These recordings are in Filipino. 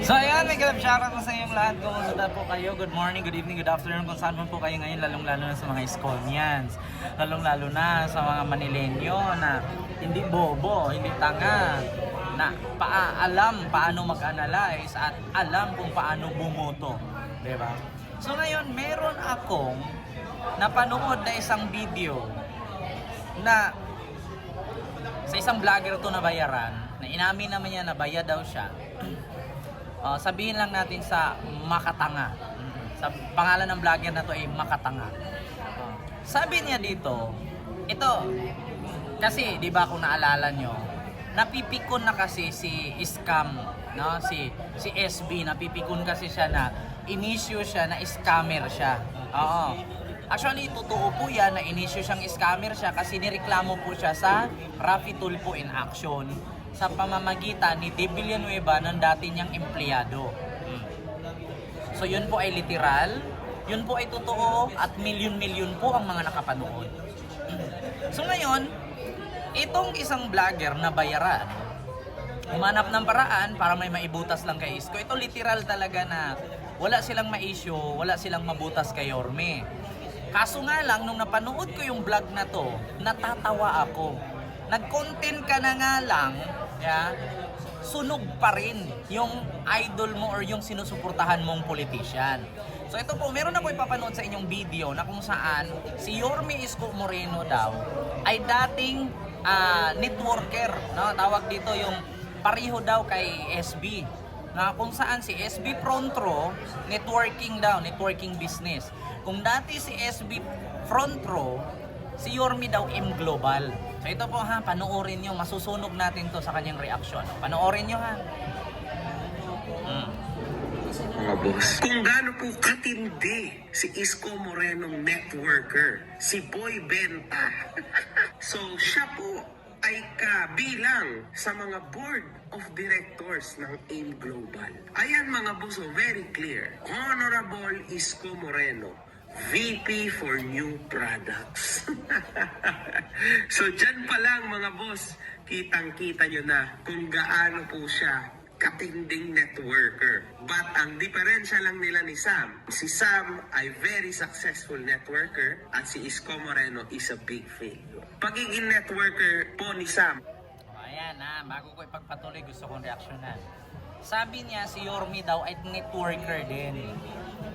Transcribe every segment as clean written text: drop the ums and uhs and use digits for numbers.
So ayan, may galap shoutout ko sa inyong lahat. Kumusta po kayo? Good morning, good evening, good afternoon kung saan man po kayo ngayon, lalong-lalo na sa mga Esconians, lalong-lalo na sa mga Manilenyo na hindi bobo, hindi tanga, na alam paano mag-analyze at alam kung paano bumoto, diba? So ngayon, meron akong napanood na isang video na sa isang vlogger to na bayaran, na inamin naman niya na bayad daw siya. Sabihin lang natin sa Makatanga. Sa pangalan ng vlogger na to ay Makatanga. Sabi niya dito, ito, kasi di ba kung naalala nyo, napipikon na kasi si Scam, no? Si SB, napipikon kasi siya na inisyo siya na scammer siya. Oo. Actually, totoo po yan na inisyo siyang scammer siya kasi nireklamo po siya sa Raffy Tulfo in Action sa pamamagitan ni De Villanueva ng dati niyang empleyado. So yun po ay literal, yun po ay totoo at milyon-milyon po ang mga nakapanood. So ngayon, itong isang vlogger na bayaran, umanap ng paraan para may maibutas lang kay Isko. Ito literal talaga na wala silang ma-issue, wala silang mabutas kay Yorme. Kaso nga lang, nung napanood ko yung vlog na to, natatawa ako. Nag-content ka na nga lang, sunog pa rin yung idol mo or yung sinusuportahan mong politician. So ito po, meron ako ipapanood sa inyong video na kung saan si Yorme Isko Moreno daw ay dating networker, no? Tawag dito yung pareho daw kay SB, na kung saan si SB Front Row, networking business. Kung dati si SB Front Row, si Yorme daw M Global. So ito po ha, panoorin nyo, masusunog natin to sa kanyang reaksyon. Panoorin nyo ha. Mga boss, kung gaano po katindi si Isko Morenong networker, si Boy Benta. So siya po ay kabilang sa mga board of directors ng AIM Global. Ayan mga boss, very clear. Honorable Isko Moreno, VP for New Products. So dyan pa lang mga boss, kitang-kita nyo na kung gaano po siya katinding networker. But ang diferensya lang nila ni Sam, si Sam ay very successful networker at si Isko Moreno is a big failure. Pagiging networker po ni Sam. Ayan ha, bago ko ipagpatuloy, gusto kong reaksyonan. Sabi niya si Yorme daw ay networker din.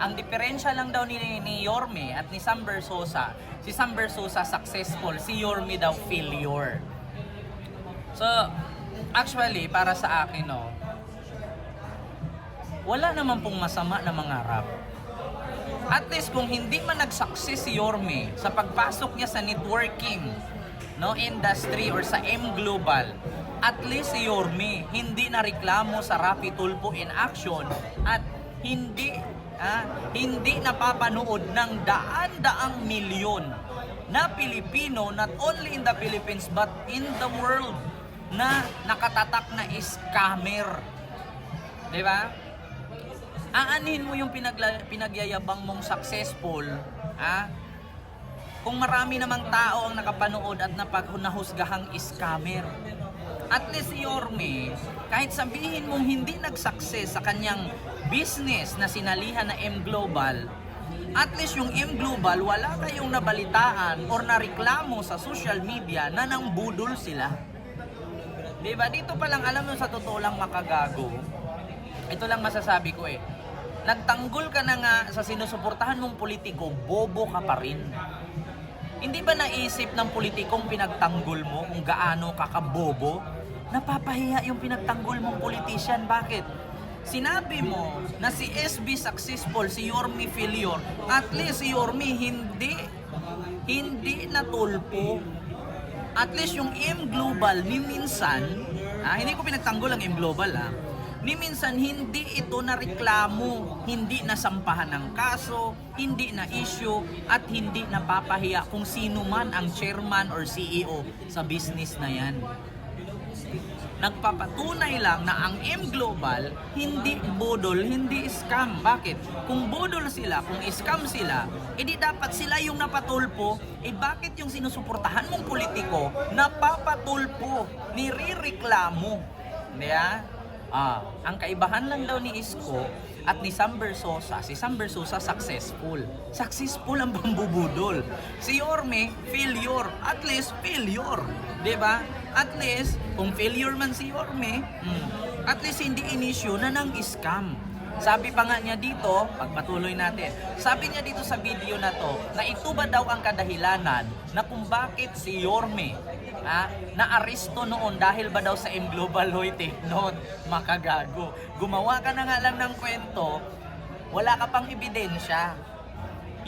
Ang diferensya lang daw ni Yorme at ni Sam Bersosa, si Sam Bersosa successful, si Yorme daw failure. So, actually, para sa akin, no, wala naman pong masama na mangarap. At least kung hindi man nag-success si Yorme sa pagpasok niya sa networking, no, industry or sa M Global, at least si Yorme hindi na reklamo sa Raffy Tulfo in Action at hindi napapanood ng daan-daang milyon na Pilipino, not only in the Philippines but in the world, na nakatatak na scammer. Diba? Aanin mo yung pinagyayabang mong successful, kung marami namang tao ang nakapanood at nahusgahang scammer. At least si Yorme, kahit sabihin mong hindi nag-success sa kanyang business na sinalihan na M Global, at least yung M Global, wala kayong nabalitaan or nareklamo sa social media na nang budol sila. Diba? Dito pa lang, alam mo, sa totoo lang makagago. Ito lang masasabi ko nagtanggol ka na nga sa sinusuportahan mong politiko, bobo ka pa rin. Hindi ba naisip ng politikong pinagtanggol mo kung gaano kakabobo? Napapahiya yung pinagtanggol mong politician. Bakit? Sinabi mo na si SB successful, si Yorme failure. At least si Yorme hindi natulpo. At least yung M Global ni minsan, hindi ko pinagtanggol ang M Global ni minsan hindi ito na reklamo, hindi nasampahan ng kaso, hindi na issue, at hindi napapahiya kung sino man ang chairman or CEO sa business na yan. Nagpapatunay lang na ang M Global hindi bodol, hindi scam. Bakit? Kung bodol sila, kung scam sila, edi dapat sila yung napatulpo. Bakit yung sinusuportahan mong politiko napapatulpo, nirereklamo? Diba? Ang kaibahan lang daw ni Isko at ni Sam Versosa, si Sam Versosa successful. Successful ang bambubudol. Si Yorme, failure. At least, failure. 'Di ba? At least, kung failure man si Yorme, at least hindi inisyu na ng scam. Sabi pa nga niya dito, pagpatuloy natin, sabi niya dito sa video na to, na ito ba daw ang kadahilanan na kung bakit si Yorme na-aristo noon dahil ba daw sa M Global Hoy Technot, makagago. Gumawa ka na nga lang ng kwento, wala ka pang ebidensya.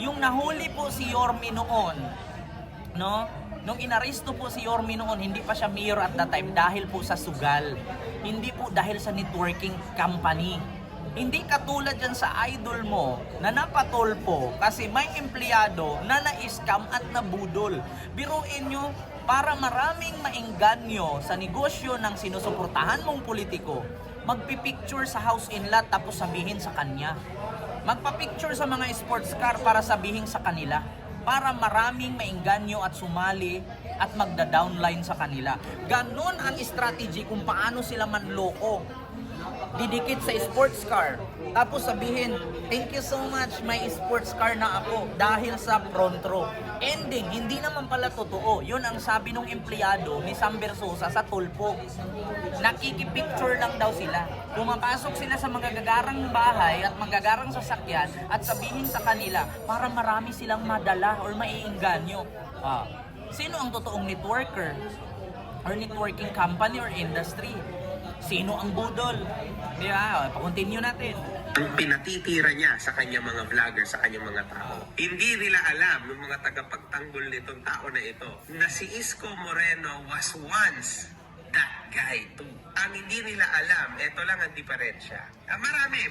Yung nahuli po si Yorme noon, no? Nung inaristo po si Yorme noon, hindi pa siya mayor at that time dahil po sa sugal. Hindi po dahil sa networking company. Hindi katulad yan sa idol mo na napatolpo kasi may empleyado na na-scam at nabudol. Biruin nyo, para maraming maengganyo sa negosyo ng sinusuportahan mong politiko, magpipicture sa house in lot tapos sabihin sa kanya. Magpapicture sa mga sports car para sabihin sa kanila. Para maraming maengganyo at sumali at magda-downline sa kanila. Ganon ang strategy kung paano sila manloko. Didikit sa sports car. Tapos sabihin, thank you so much, may sports car na ako dahil sa front row. Ending, hindi naman pala totoo. Yun ang sabi ng empleyado ni Sam Versosa sa tulpo. Nakikipicture lang daw sila. Pumapasok sila sa magagarang bahay at magagarang sasakyan at sabihin sa kanila para marami silang madala or maiingganyo. Sino ang totoong networker? Or networking company or industry? Sino ang budol? Di ba? Pa-continue natin. Ang pinatitira niya sa kanyang mga vlogger, sa kanyang mga tao. Hindi nila alam ng mga tagapagtanggol nitong tao na ito na si Isko Moreno was once that guy too. Ang hindi nila alam, ito lang ang diferensya. Marami,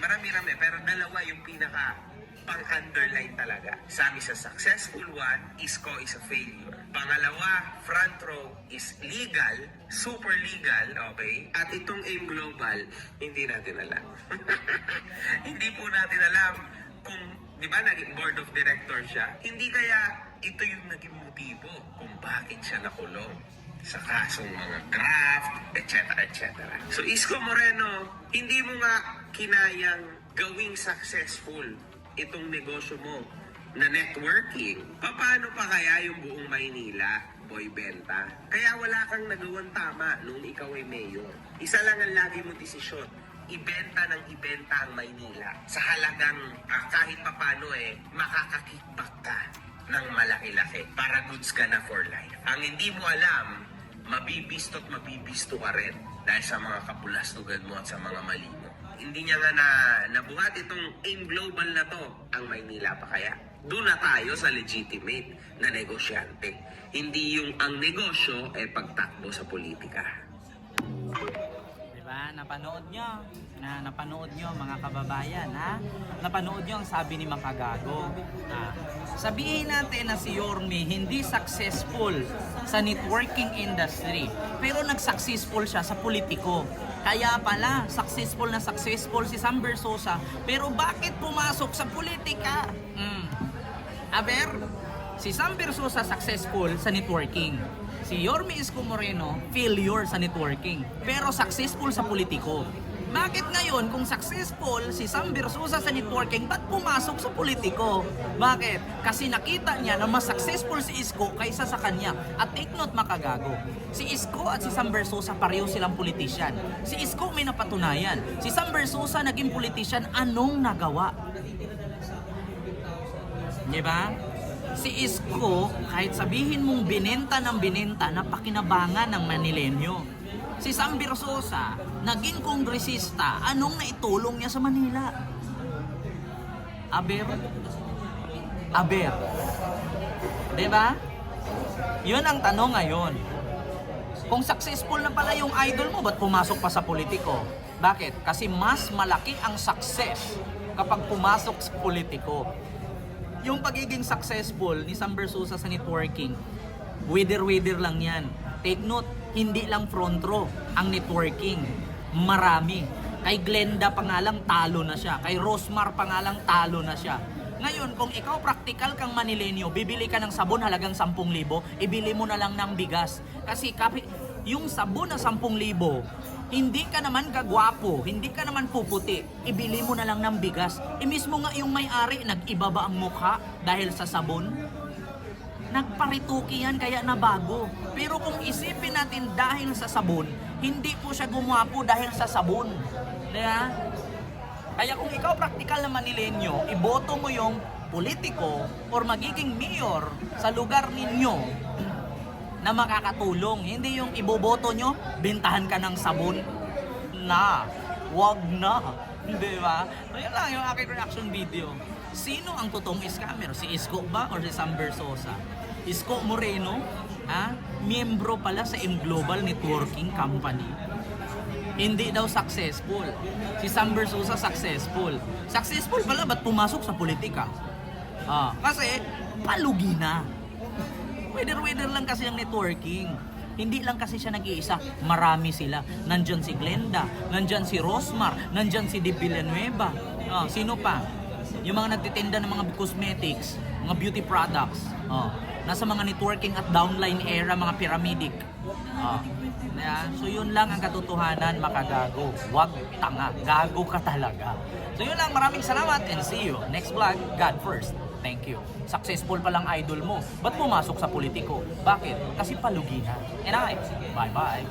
pero dalawa yung pinaka pang-underline talaga. Sabi sa successful one, Isko is a failure. Pangalawa, front row is legal, super legal, okay? At itong AIM Global, hindi natin alam. Hindi po natin alam kung, di ba, naging board of director siya? Hindi kaya ito yung naging motibo kung bakit siya nakulong sa kasong mga graft, etc. So, Isko Moreno, hindi mo nga kinayang gawing successful itong negosyo mo na networking. Paano pa kaya yung buong Maynila, Boy Benta? Kaya wala kang nagawang tama nung ikaw ay mayor. Isa lang ang lagi mong desisyon, ibenta ng ibenta ang Maynila sa halagang kahit papano makakakickback ka ng malaki-laki para goods ka na for life. Ang hindi mo alam, mabibisto at mabibisto ka rin dahil sa mga kapulastugan mo at sa mga mali mo. Hindi niya nga nabuhat itong AIM Global na to. Ang Maynila pa kaya? Doon na tayo sa legitimate na negosyante. Hindi yung ang negosyo pagtakbo sa politika. Diba? Napanood nyo mga kababayan, ha? Napanood nyo ang sabi ni Makagago. Sabihin natin na si Yorme hindi successful sa networking industry, pero nag-successful siya sa politiko. Kaya pala, successful si Sam Versosa, pero bakit pumasok sa politika? Aber, si Sam Versosa successful sa networking. Si Yorme Isko Moreno, failure sa networking, pero successful sa politiko. Bakit ngayon, kung successful si Sam Versosa sa networking, ba't pumasok sa politiko? Bakit? Kasi nakita niya na mas successful si Isko kaysa sa kanya. At take note, Makagago, si Isko at si Sam Versosa pareho silang politician. Si Isko may napatunayan. Si Sam Versosa naging politician, anong nagawa? Diba? Si Isko, kahit sabihin mong binenta ng binenta, napakinabangan ng Manilenyo. Si Sam Versosa, naging kongresista, anong naitulong niya sa Manila? Aber. Diba? Yun ang tanong ngayon. Kung successful na pala yung idol mo, ba't pumasok pa sa politiko? Bakit? Kasi mas malaki ang success kapag pumasok sa politiko. Yung pagiging successful ni Sam Versosa sa networking, wither lang yan. Take note, hindi lang front row ang networking. Marami. Kay Glenda pa nga lang talo na siya. Kay Rosmar pa nga lang talo na siya. Ngayon, kung ikaw practical kang Manilenyo, bibili ka ng sabon halagang 10,000, ibili mo na lang ng bigas. Kasi yung sabon na 10,000, Hindi ka naman kagwapo, hindi ka naman puputi, ibili mo na lang ng bigas. Mismo nga yung may-ari, nag-iba ba ang mukha dahil sa sabon? Nagparituki yan kaya nabago. Pero kung isipin natin dahil sa sabon, hindi po siya gumwapo dahil sa sabon. Diba? Kaya kung ikaw praktikal na Manilenyo, iboto mo yung politiko or magiging mayor sa lugar ninyo na makakatulong. Hindi yung iboboto nyo, bintahan ka ng sabon. Wag na. Di ba? So yun lang yung aking reaction video. Sino ang totoong scammer? Si Isko ba or si Sam Versosa? Isko Moreno, miyembro pala sa M Global Networking Company. Hindi daw successful. Si Sam Versosa successful. Successful pala, ba't pumasok sa politika? Kasi palugi na. Weather lang kasi ang networking. Hindi lang kasi siya nag-iisa. Marami sila. Nandyan si Glenda, nandyan si Rosmar, nandyan si De Villanueva. Sino pa? Yung mga nagtitinda ng mga cosmetics, mga beauty products. Nasa mga networking at downline era, mga pyramidic. So yun lang ang katotohanan, makagago. Wag tanga. Gago ka talaga. So yun lang. Maraming salamat and see you next vlog. God first. Thank you. Successful palang idol mo. Ba't pumasok sa politiko? Bakit? Kasi palugi na. And bye-bye.